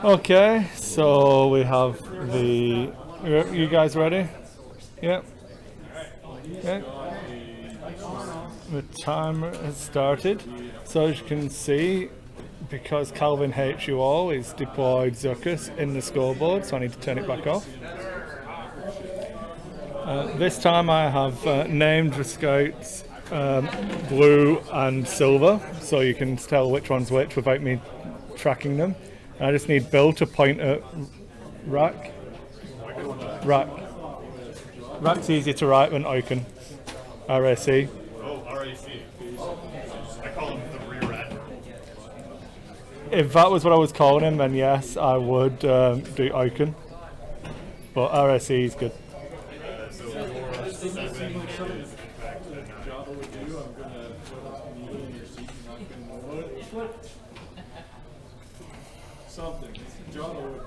Okay, so we have the. You guys ready? Yep. Okay. The timer has started. So as you can see, because Calvin hates you all, he's deployed Zuckus in the scoreboard, so I need to turn it back off. This time I have named the scouts blue and silver, so you can tell which one's which without me tracking them. And I just need Bill to point at Rack. Rack. Rack's easier to write than Oaken. RAC. Oh, RAC. I call him the rear rat. If that was what I was calling him, then yes, I would do Oaken. But RAC is good.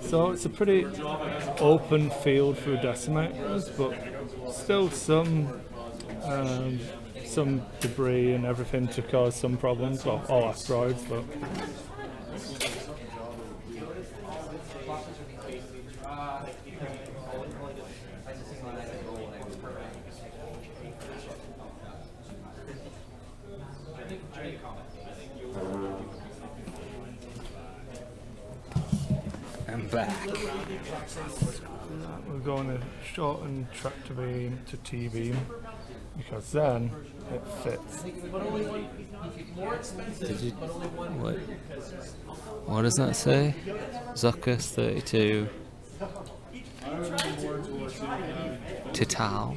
So it's a pretty open field for decimators, but still some debris and everything to cause some problems. Well, all asteroids, but. I'm back. We're going to shorten tractor beam to T-beam because then it fits. Did you? What does that say? Zuckus 32. Total.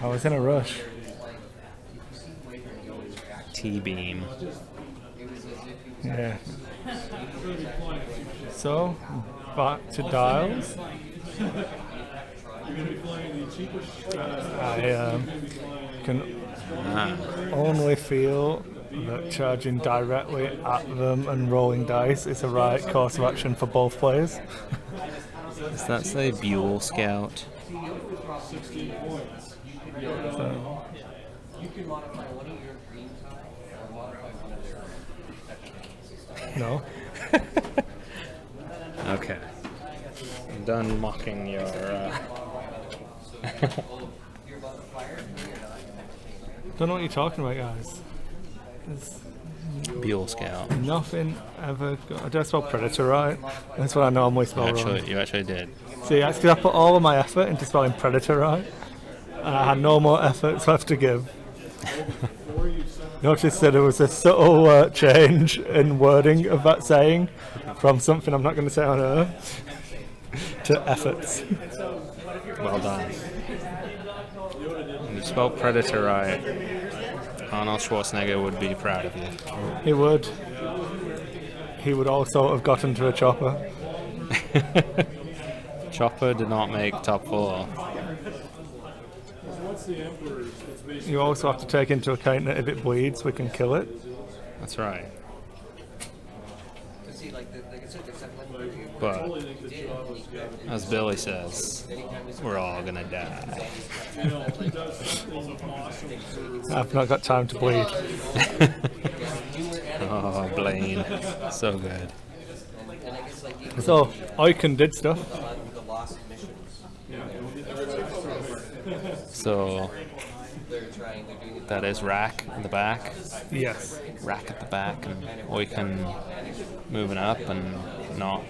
I was in a rush. T-beam. Yeah. So, back to dials. I can only feel that charging directly at them and rolling dice is the right course of action for both players. Does that say Buell Scout? So, no. Okay. I'm done mocking your. Don't know what you're talking about, guys. Buell Scout. Nothing ever. I don't spell predator right. That's what I normally spell wrong. You actually did. See, that's because I put all of my effort into spelling predator right, and I had no more efforts left to give. Notice that there was a subtle change in wording of that saying from something I'm not going to say on air to efforts. Well done. You spelled predator right. Arnold Schwarzenegger would be proud of you. He would. He would also have gotten to a chopper. Chopper did not make top 4. You also have to take into account that if it bleeds, we can kill it. That's right. But, as Billy says, we're all gonna die. I've not got time to bleed. Oh, Blaine. So good. So, Oiken did stuff. So, that is Rack in the back. Yes. Rack at the back, and Oiken moving up and not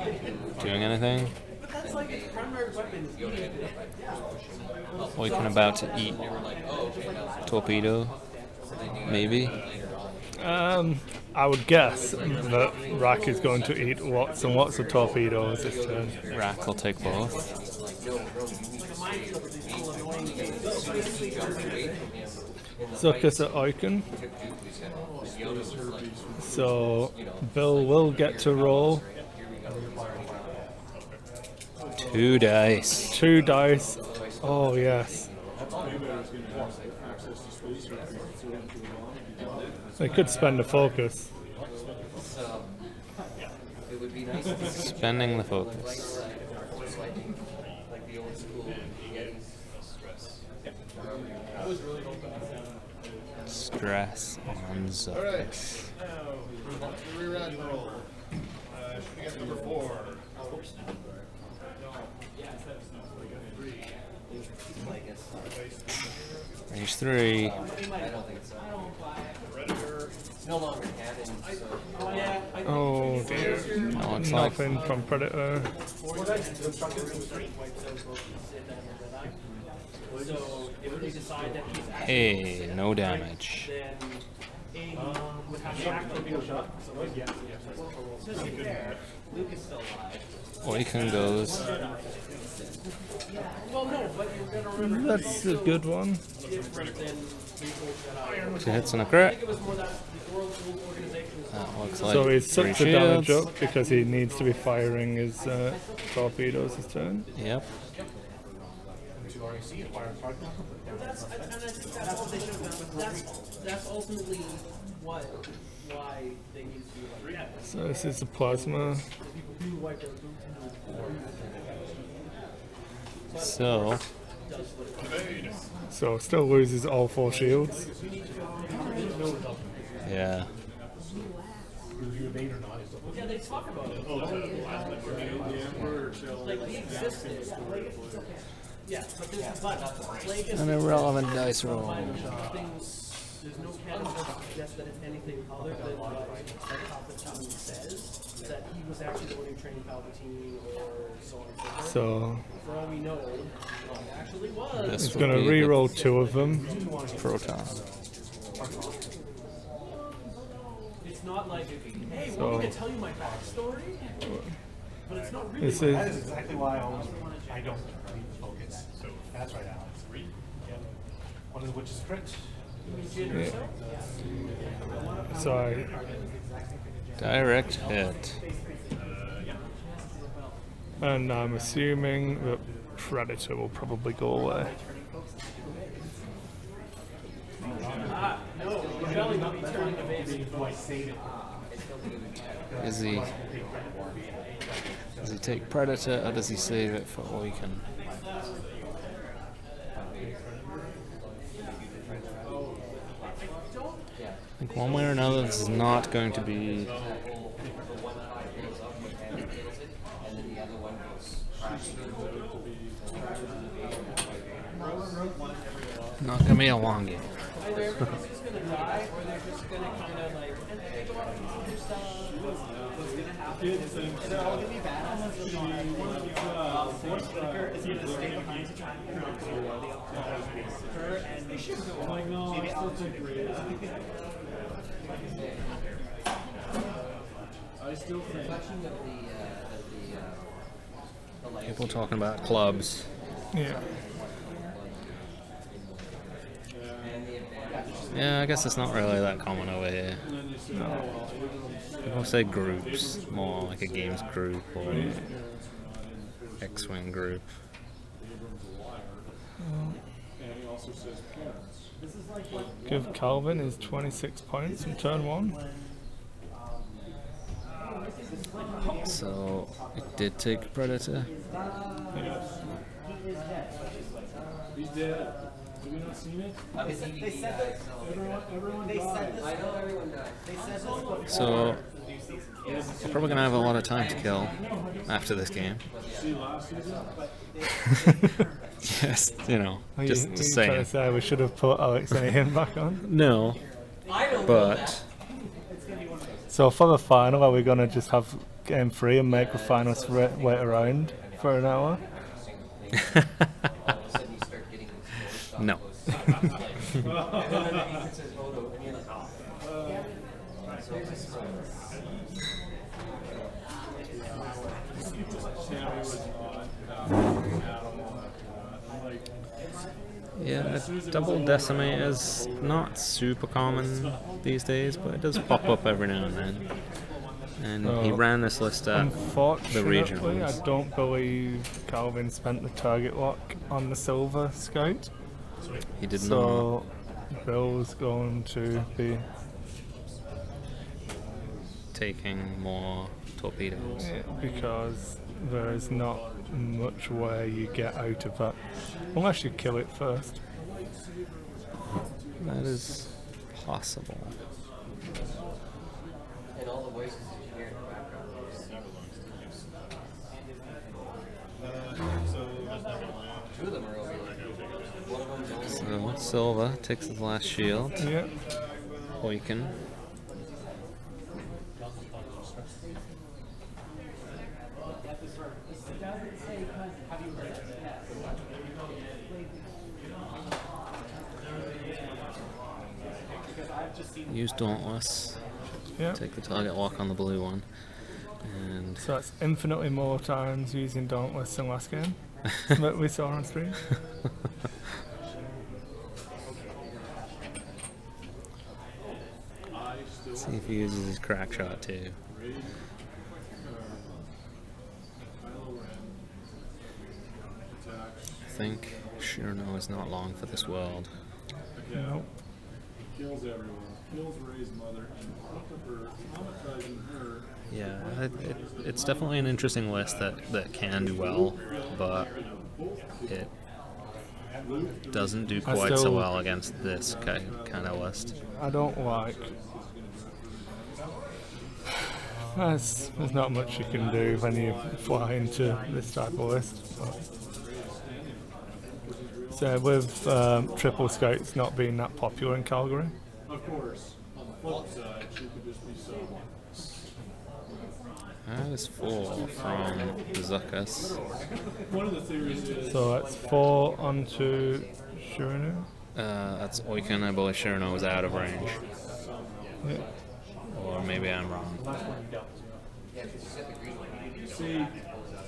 doing anything. Oiken about to eat torpedo, maybe. I would guess that Rack is going to eat lots and lots of torpedoes this turn. Rack will take both. Zuckus at Oiken. So Bill will get to roll 2 dice. 2 dice. Oh yes. They could spend a focus. Spending the focus. dress on Zuckus. Reroute roll. Shooting at number 4. Range 3. Oh dear. Oh, it's like Nothing from Predator. hey, no damage. Oiken goes. That's a good one. 2 hits and a crit. That looks like So he's 3 sucked the damage shields. up because he needs to be firing his torpedoes this turn. Yep. That's ultimately why they need to do like that. So this is the plasma. So, Still loses all 4 shields. yeah. Yeah, they talk about it. Like he existed. Yeah, but Plague is An irrelevant dice roll. things. There's no canon that suggests that it's anything other than what Palpatine says. That he was actually the one who trained Palpatine, or so on and so forth. So For all we know, it actually was. This he's would going to be re-roll 2 of them. the proton. It's not like, hey, So- want me to tell you my backstory? But it's not really. This That is is exactly why I don't read the focus. So that's right, Alex. Yep. One of which is crit. so Direct hit. and I'm assuming that Predator will probably go away. Does he take Predator or does he save it for Oiken? I think one way or another this is not going to be not gonna be a long game. Either everybody's just gonna die, or they're just gonna kind of like, and they go out and do their stuff. What's gonna happen is they're all gonna be bad. Is he gonna stay behind to try and her, and they should go on. Maybe I'll take People talking about clubs. Yeah. Yeah, I guess it's not really that common over here. People say groups, more like a games group or X-Wing group. Give Calvin his 26 points from turn 1. So it did take Predator. He's dead. Have we not seen it? They said that. Everyone They said died. this. I know everyone died. They said this before. So we're probably gonna have a lot of time to kill after this game. See last season? Yes, you know, Are just you trying to saying. say we should have put Alex and Ian back on? No, but So for the final, are we going to just have game 3 and make the finals wait around for an hour? no. Yeah, double decimate is not super common these days, but it does pop up every now and then. And he ran this list at Unfortunately, I regionals. don't believe Calvin spent the target lock on the Silver Scout. He did not. So Bill's going to be Taking more torpedoes. because there is not much way you get out of that unless you kill it first. That is possible. And all the voices that you hear in the background. Two of them are over here. One of them's over. So Silva takes his last shield. Yeah. Oiken. Use Dauntless. Yeah. Take the target lock on the blue one. And So that's infinitely more times using Dauntless than last game that we saw on stream. see if he uses his crack shot too. I think Shurno is not long for this world. Nope. Kills everyone. Kills Ray's mother and hooked up her, traumatizing her. Yeah, it's definitely an interesting list that can do well, but it doesn't do quite so still- well against this kind of list. I don't like. There's not much you can do when you fly into this type of list. But. So with triple scouts not being that popular in Calgary, Of course, on the flip side, she could just be so. That is 4 from Zuckus. One of the theories is so that's 4 onto Shurinu. That's Oiken. I believe Shurno was out of range. Yeah. Or maybe I'm wrong. see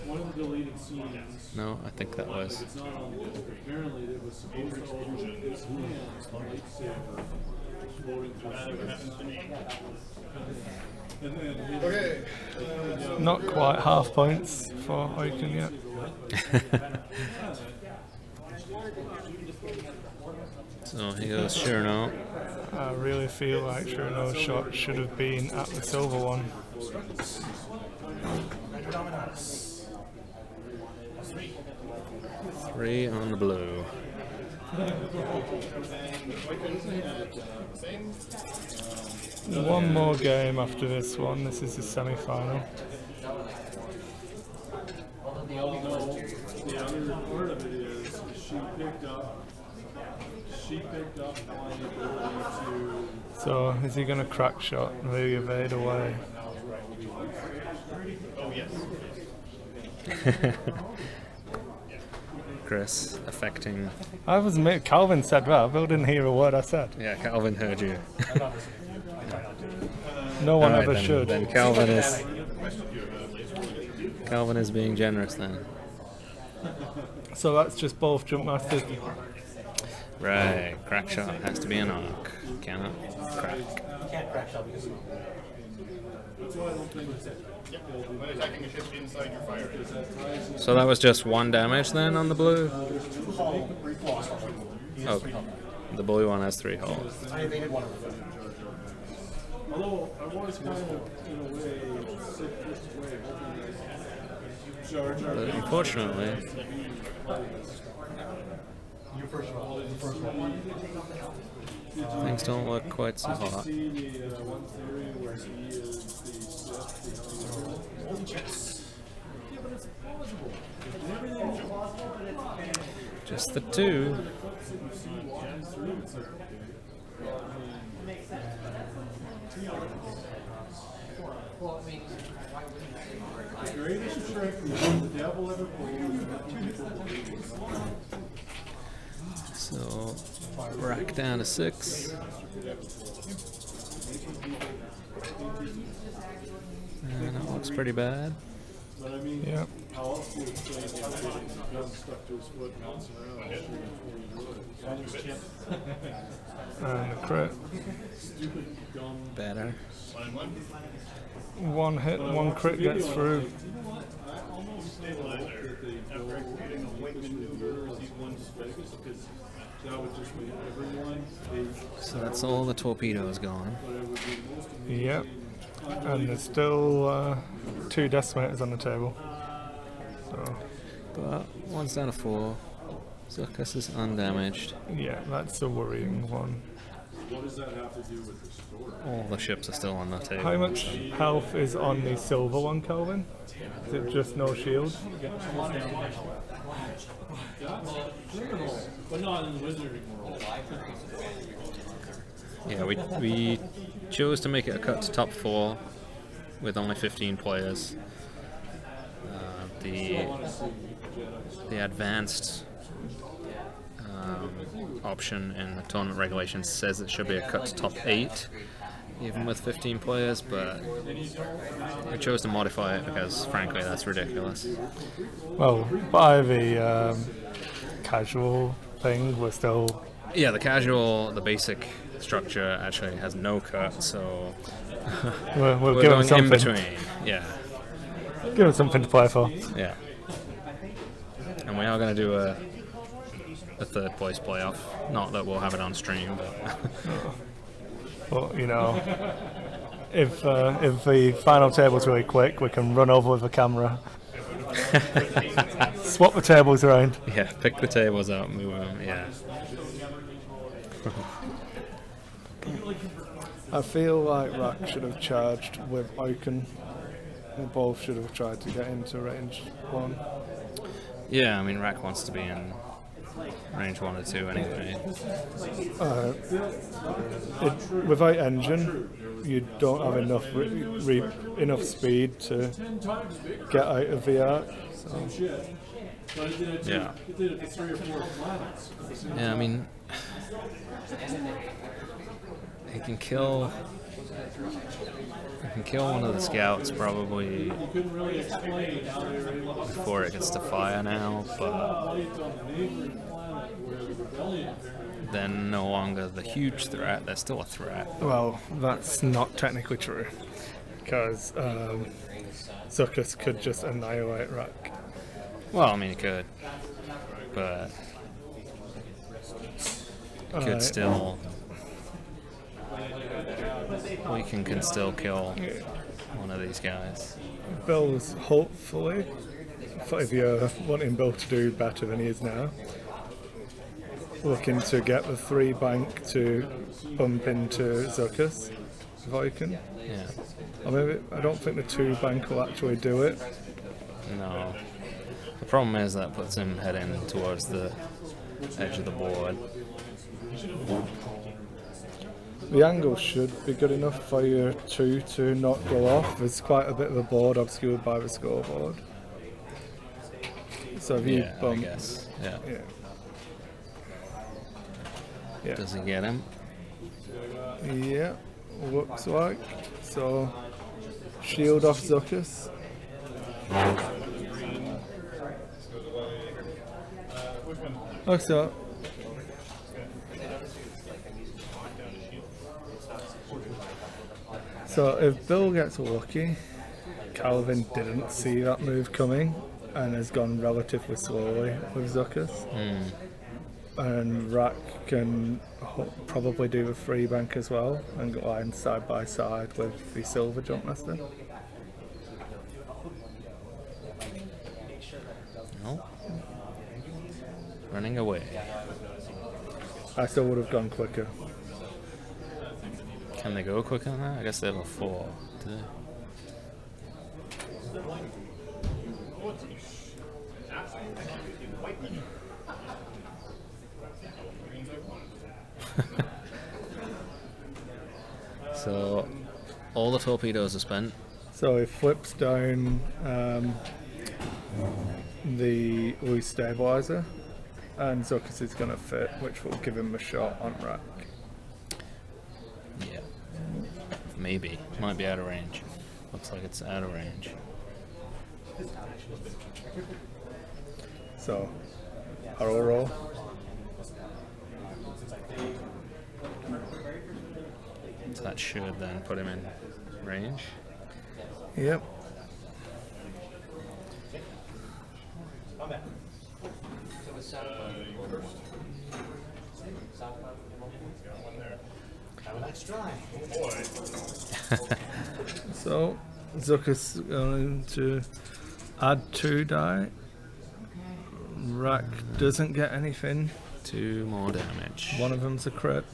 one of the deleted scenes. No, I think that was. It's not on the book. Apparently, it was supposed to overshoot his hands, the lightsaber, floating through space. And then his, Not quite half points for Oiken yet. So he goes Shurno. I really feel like Shurino's shot should have been at the silver one. 3 on the blue. One more game after this one. This is the semi-final. the other part of it is she picked up on the ability to. So is he going to crack shot and really evade away? Oh, yes. Chris affecting. I was Calvin said that. Bill didn't hear a word I said. Yeah, Calvin heard you. No one Alright, ever then, should. Then Calvin is being generous then. So that's just both jump masters. Right, crack shot has to be an arc. Cannot crack. When attacking a ship inside your fire area. So that was just 1 damage then on the blue? Oh, the blue one has 3 holes. Although I was kind of, in a way, sick this way, hoping that Jar Jar But unfortunately, things don't look quite so hot. see the one theory where he is the Sith behind Just the 2. the greatest trick the devil ever pulled. So, rack down to 6. And that looks pretty bad. But I mean, Yeah. how else do you explain him getting the gun stuck to his foot and bouncing around and shooting 40 bullets? And a crit. Stupid, dumb. Better. One hit, one crit gets through. You know what? I almost hope that they go with maneuver as one Vegas because that would just make everyone a. So that's all the torpedoes gone. But it would be the most amazing. Yep. And there's still 2 decimators on the table. So But one's down to 4. Zuckus is undamaged. yeah, that's a worrying one. what does that have to do with the story? All the ships are still on the table. How much health is on the silver one, Kelvin? Is it just no shield? That's criminal, but not in the wizarding world. Yeah, we chose to make it a cut to top 4 with only 15 players. The advanced option in the tournament regulations says it should be a cut to top 8, even with 15 players, but we chose to modify it because, frankly, that's ridiculous. Well, by the casual thing, we're still... Yeah, the basic structure actually has no cut, so We'll we're give them going in something. between. Yeah, Give them something to play for. yeah. And we are going to do a third place playoff. Not that we'll have it on stream, but But, you know, if the final table's really quick, we can run over with the camera. Swap the tables around. yeah, pick the tables out, move them. Yeah. I feel like Rack should have charged with Oaken. They both should have tried to get into range 1. Yeah, I mean, Rack wants to be in range 1 or 2 anyway. Without engine, you don't have enough enough speed to get out of the arc. So. Shit. But it did Yeah. it did it for 3 or 4 planets. Yeah, I mean, he can kill one of the scouts probably You couldn't really explain how they were able to before it gets to fire now, but fight on the neighboring planet where the rebellion apparently then no longer the huge threat. They're still a threat. Well, that's not technically true, because Zuckus could just annihilate Rack. Well, I mean, he could, but he could still. Weaken can still kill one of these guys. Bill's hopefully, if you're wanting Bill to do better than he is now, looking to get the 3 bank to bump into Zuckus if I can. Yeah. Or maybe I don't think the 2 bank will actually do it. No. The problem is that puts him heading towards the edge of the board. The angle should be good enough for your 2 to not go off. There's quite a bit of a board obscured by the scoreboard. So if you Yeah, I bump, guess. Yeah. Yeah. Does he get him? Yeah, looks like. So, shield off Zuckus. Looks so. So if Bill gets lucky, Calvin didn't see that move coming and has gone relatively slowly with Zuckus. And Rack can probably do the 3 bank as well and go line side by side with the silver jump master. No. Running away. I still would have gone quicker. Can they go quicker than that? I guess they have a 4. Do they? So, all the torpedoes are spent. So he flips down the loose stabilizer and Zuckus is going to fit, which will give him a shot on Rack. Yeah. Maybe. Might be out of range. Looks like it's out of range. So, arrow roll. So that should then put him in range. Yep. So, Zuckus is going to add 2 die. Rack doesn't get anything. 2 more damage. One of them's a crit.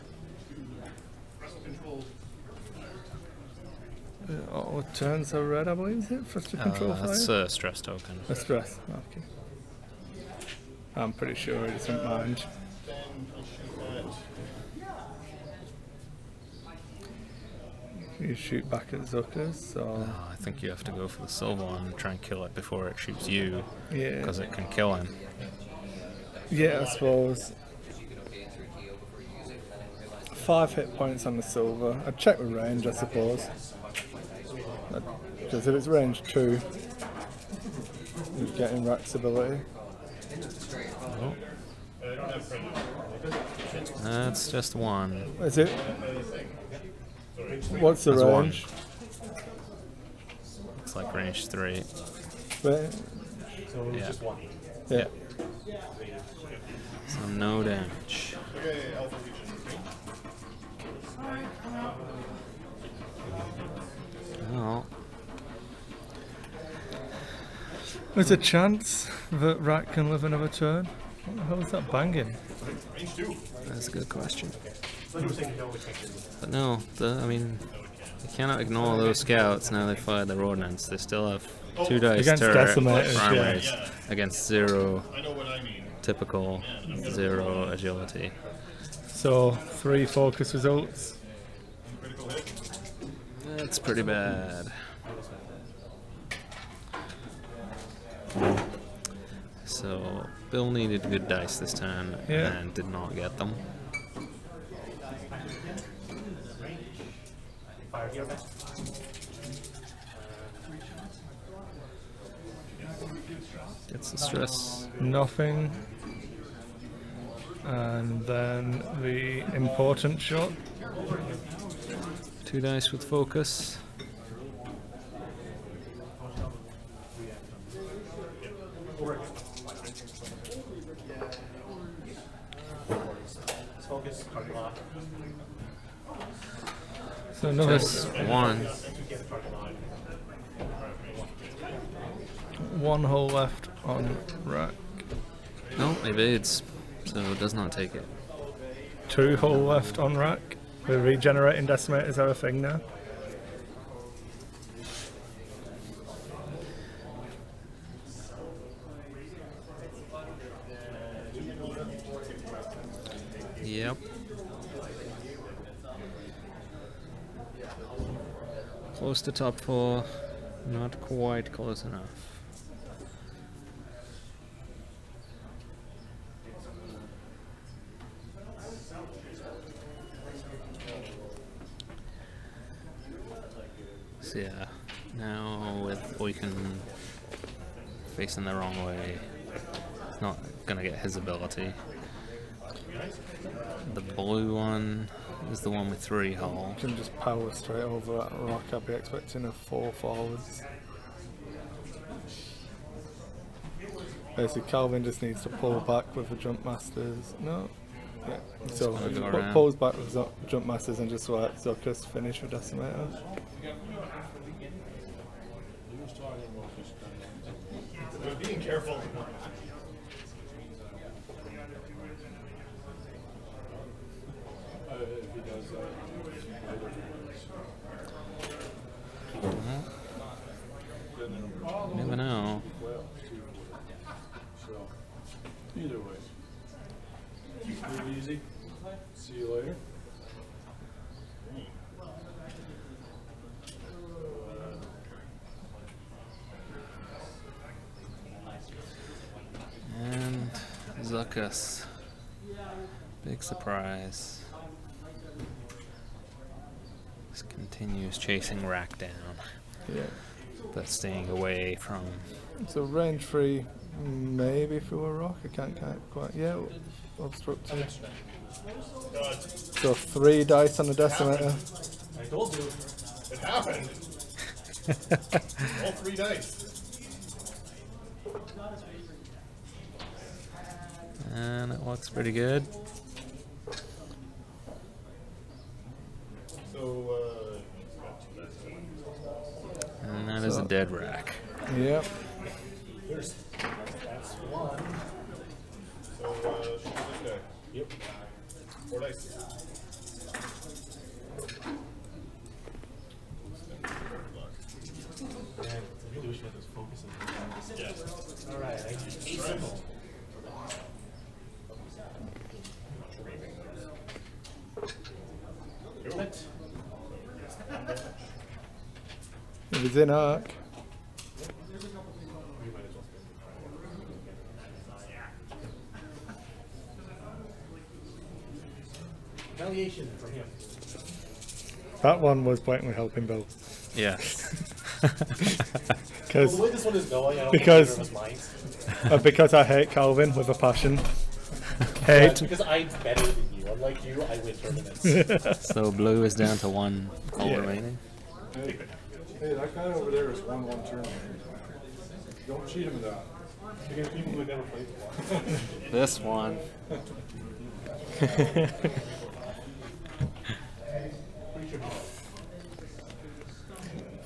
Oh, turns are red, I believe, is it? For to control fire? That's a stress token. A stress, okay. I'm pretty sure he doesn't mind. You shoot back at Zuckers, so I think you have to go for the silver one and try and kill it before it shoots you, yeah. because it can kill him. Yeah, I suppose. 5 hit points on the silver. I'd check with range, I suppose. Because if it's range 2, you're getting Rack's ability. Oh. That's just 1. Is it? What's the That's range? It's like range 3. Right. So Yeah. just 1. Yeah. So no damage. Okay, Alpha Legion. Oh. There's a chance that Rack can live another turn. What the hell is that banging? Range 2. That's a good question. So you were saying no, we can't do this. But no, I mean, you cannot ignore those scouts now they fired their ordnance. They still have 2 dice Against turret decimators, yeah. primaries against 0 I know what I mean. typical, 0 agility. So 3 focus results. Critical hit. That's pretty bad. So Bill needed good dice this turn Yeah. and did not get them. Fire here, okay? Gets the stress. Nothing. And then the important shot. 2 dice with focus. Focus, card lock. So another Just 1. Get card lock. 1 hole left on Rack. No, evades, so it does not take it. 2 hole left on Rack. The regenerating decimators are a thing now. Yep. Close to top 4, not quite close enough. So yeah, now with Oiken facing the wrong way, not gonna get his ability. The blue one is the one with 3 hull. You can just power straight over that rock. I'd be expecting a 4 forwards. Basically, Calvin just needs to pull back with the jump masters. No. Yeah. So gonna he go around. pulls back with jump masters and just let Zuckus finish with decimator. But being careful. If he does that, You never know. so either way. Move easy. See you later. And Zuckus. Big surprise. Just continues chasing Rack down, Yeah. but staying away from. So range 3, maybe through a rock. I can't quite. Yeah, obstructed. So 3 dice on the decimator. I told you. It happened. All 3 dice. And it looks pretty good. So, And that is a dead Rack. Yep. That's 1. shoot this guy. Yep. 4 dice. wish we had those focuses. Yeah. All right, eight symbol. What? If it's in arc, Retaliation from him. that one was blatantly helping Bill. Yeah. Well, Because the way this one is going, I don't Because- think either of us minds. because I hate Calvin with a passion. Yeah, Hate. it's because I'm better than you. Unlike you, I win tournaments. So blue is down to 1 hull Yeah. remaining. Hey, that guy over there is 1-1 turn. Don't cheat him with that. Against people who never played before. This one.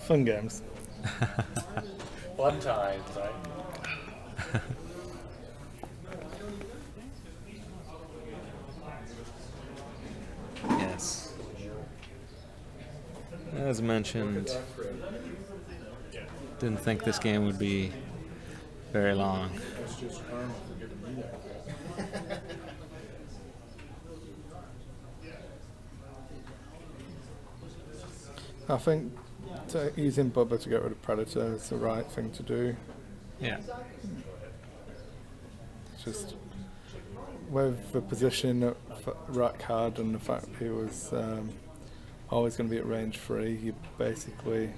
Fun games. Fun times, right? Yes. As mentioned, didn't think this game would be very long. That's just karma for giving me that. I think using Bubba to get rid of Predator is the right thing to do. Yeah. Just with the position that Rack had and the fact he was always going to be at range 3, you're basically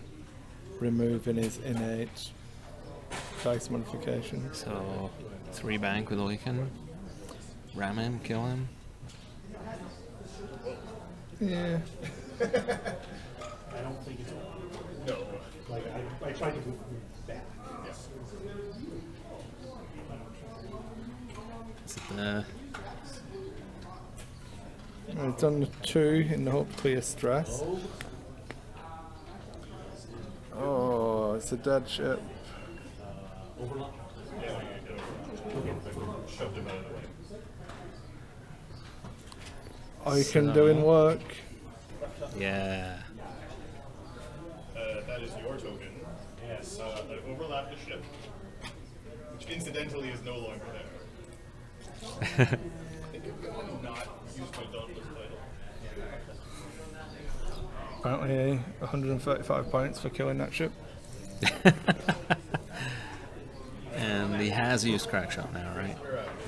removing his innate dice modification. So 3 bank with Awaken. Ram him, kill him. Yeah. I don't think it's No. like I tried to move back. Is it the I've done the 2 in the hope to clear stress. Oh, it's a dead ship. Overlock. Yeah, shoved him out of the way. Icon doing work. yeah. That is your token. Yes. I overlapped the ship, which incidentally is no longer there. I think I've not used my Dauntless title. Apparently 135 points for killing that ship. And he has used crack shot now, right?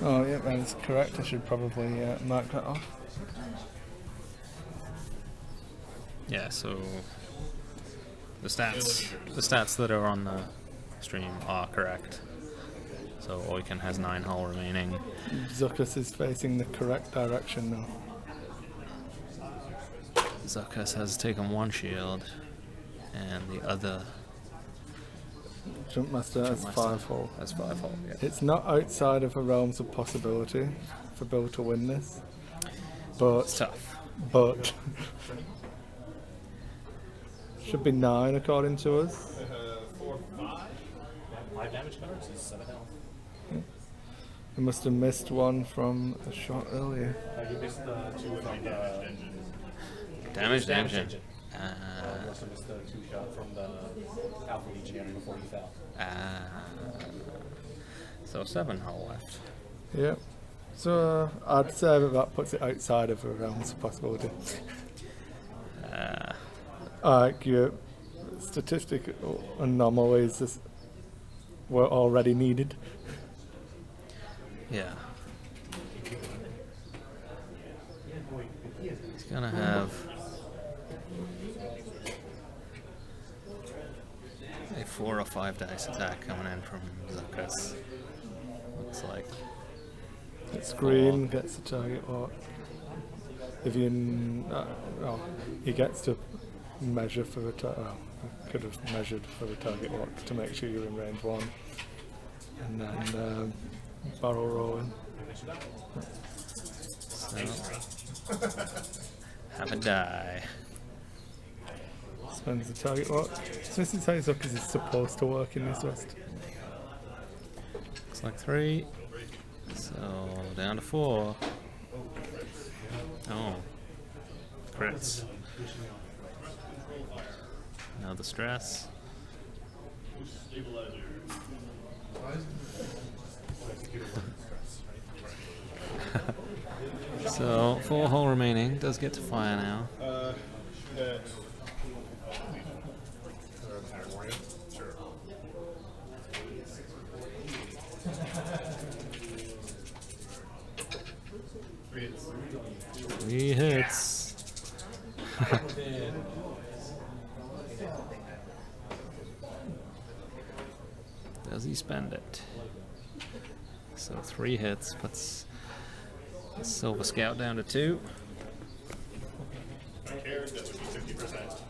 Oh yeah, that's correct. I should probably mark that off. Yeah, so the stats that are on the stream are correct. So Oiken has 9 hull remaining. Zuckus is facing the correct direction now. Zuckus has taken 1 shield, and the other Jumpmaster has 5 hull. has 5 hull. Yeah. It's not outside of the realms of possibility for Bill to win this, but It's tough. should be 9 according to us. 4, 5. 5 damage cards is 7 health. We must have missed one from a shot earlier. You missed the 2 from the Damage engine. engine. You also missed the 2 shot from the Alpha Legionary before you fell. So 7 hull left. Yep. So I'd say that puts it outside of the realms of possibility. Your statistical anomalies were already needed. Yeah. He's gonna have a 4 or 5 dice attack coming in from Zuckus. Looks like. It's green, gets the target lock. If you, he gets to measure for the target. Could have measured for the target lock to make sure you're in range 1, and then barrel rolling. So, have a die. Spends the target lock. So this is how Zuckus is supposed to work in this list. Looks like 3. So down to 4. Oh. Crits. Now the stress. So 4 hull remaining. Does get to fire now. Shoot at. Sure. 3 hits. 3 hits. Does he spend it? So 3 hits puts the Silver Scout down to 2. I cared, that would be 50%.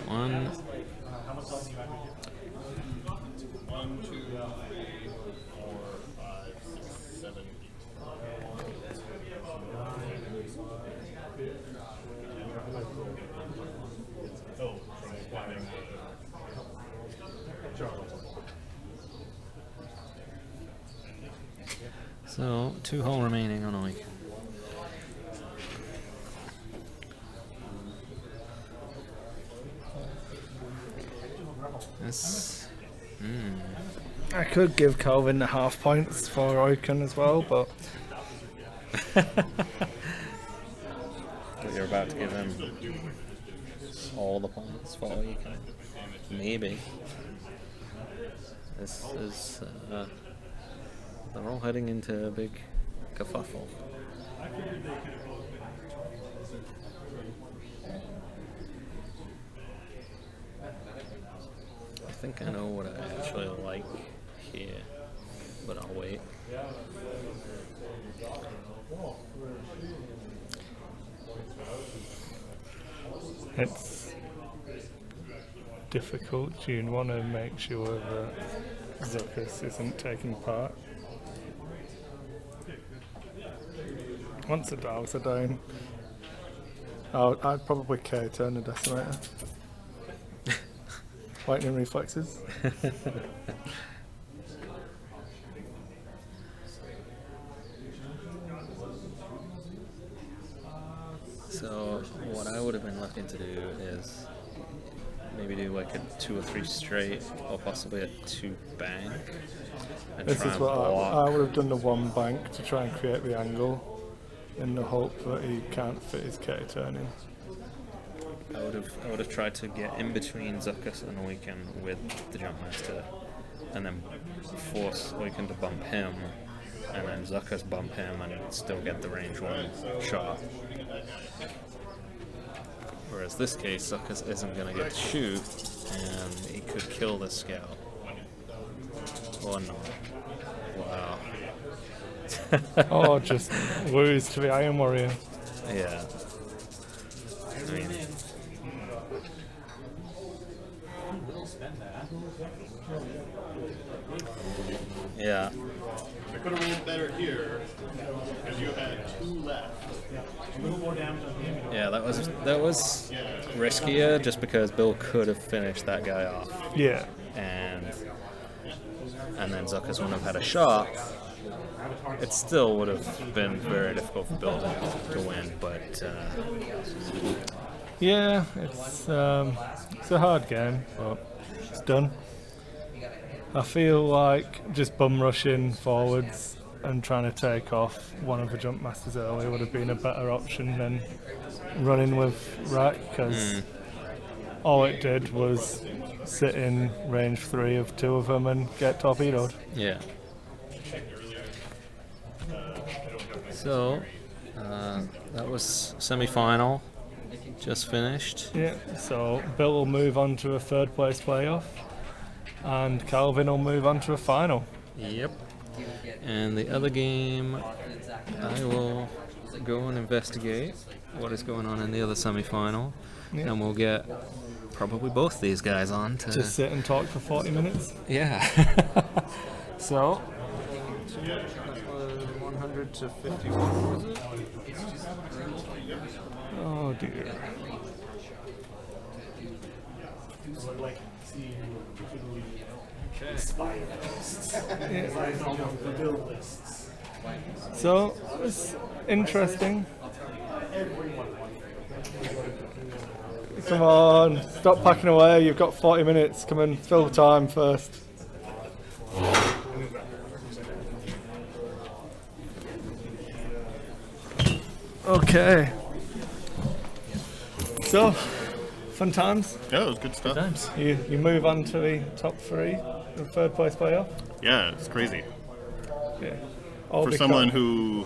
One. 1, 2, 3, 4, 5, 6, 7, 8. Oh, from climbing. So 2 hull remaining on Oik. This. I could give Calvin the half points for Oiken as well, but You're about to give him all the points for all you can. Maybe. This is. They're all heading into a big kerfuffle. I think I know what I actually like here, but I'll wait. it's difficult. You want to make sure that Zuckus isn't taking part. Once the dogs are down, I'd probably K-turn the Decimator. Lightning reflexes. So what I would have been looking to do is maybe do like a 2 or 3 straight, or possibly a 2 bank. And This try is and what block. I would have done, the 1 bank to try and create the angle in the hope that he can't fit his K-turn in. I would have tried to get in between Zuckus and Oiken with the Jumpmaster, and then force Oiken to bump him, and then Zuckus bump him, and still get the range 1 shot. Whereas this case, Zuckus isn't going to get to shoot, and he could kill the scout. Or not. Wow. Or just lose to the Iron Warrior. Yeah. I mean, yeah. I could have rolled better here, because you had 2 left. Yeah, that was riskier just because Bill could have finished that guy off, Yeah. and then Zuckus wouldn't have had a shot. It still would have been very difficult for Bill to win, but Yeah, it's a hard game, but it's done. I feel like just bum rushing forwards and trying to take off one of the jump masters early would have been a better option than running with Rack, because all it did was sit in range 3 of 2 of them and get torpedoed. yeah. So that was semi-final, just finished. Yeah, so Bill will move on to a 3rd place playoff, and Calvin will move on to a final. Yep. And the other game, I will go and investigate what is going on in the other semi-final, Yeah. and we'll get probably both these guys on to Just sit and talk for 40 minutes. yeah. So that was 100 to 51, was it? Oh dear. So it's interesting. Come on, stop packing away. You've got 40 minutes. Come and fill time first. Okay. So, fun times. Yeah, it was good stuff. Times. You move on to the top three, the third place playoff. Yeah, it's crazy. Yeah. All For because- someone who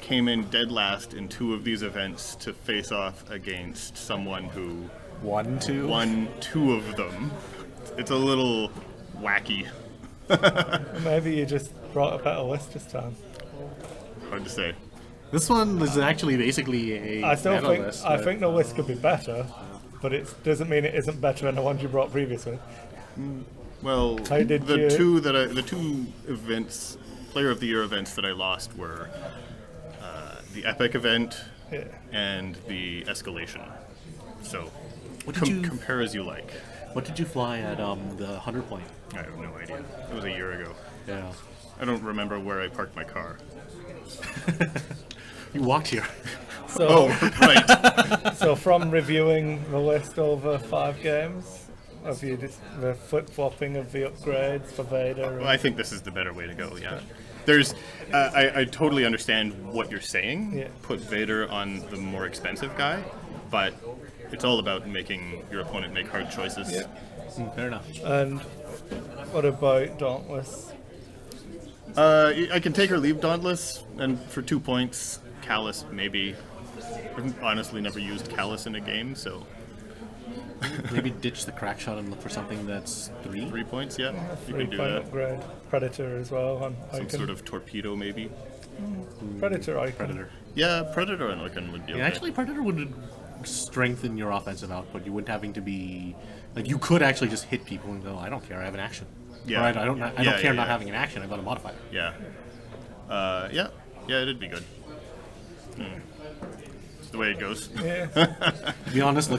came in dead last in 2 of these events to face off against someone who 1, 2. won 2 of them, it's a little wacky. Maybe you just brought a better list this time. Hard to say. This one is actually basically a I still meta think list, I but- think the list could be better, but it doesn't mean it isn't better than the ones you brought previously. Well, How did the you- two events, Player of the Year events that I lost were the Epic event Yeah. and the Escalation. So What did you- compare as you like. What did you fly at the 100 point? I have no idea. It was a year ago. Yeah. I don't remember where I parked my car. You walked here. So, Oh, right. so from reviewing the list over 5 games, have you just the flip flopping of the upgrades for Vader? Well, I think this is the better way to go. Yeah. There's, I totally understand what you're saying. Yeah. Put Vader on the more expensive guy, but it's all about making your opponent make hard choices. Yeah. Fair enough. And what about Dauntless? I can take or leave Dauntless, and for 2 points, Callus maybe. I've honestly never used Callus in a game, so Maybe ditch the crack shot and look for something that's 3. 3 points, yeah, you can do 3-point that. upgrade. Predator as well on Some Icon. sort of torpedo, maybe. Predator Icon. Predator. Yeah, Predator and Icon would be okay. Yeah, actually, Predator would strengthen your offensive output. You wouldn't having to be like you could actually just hit people and go, I don't care, I have an action. Yeah. Or I don't Yeah, care yeah, not yeah. having an action. I've got a modifier. Yeah. Yeah, it'd be good. It's the way it goes. Yeah. To be honest,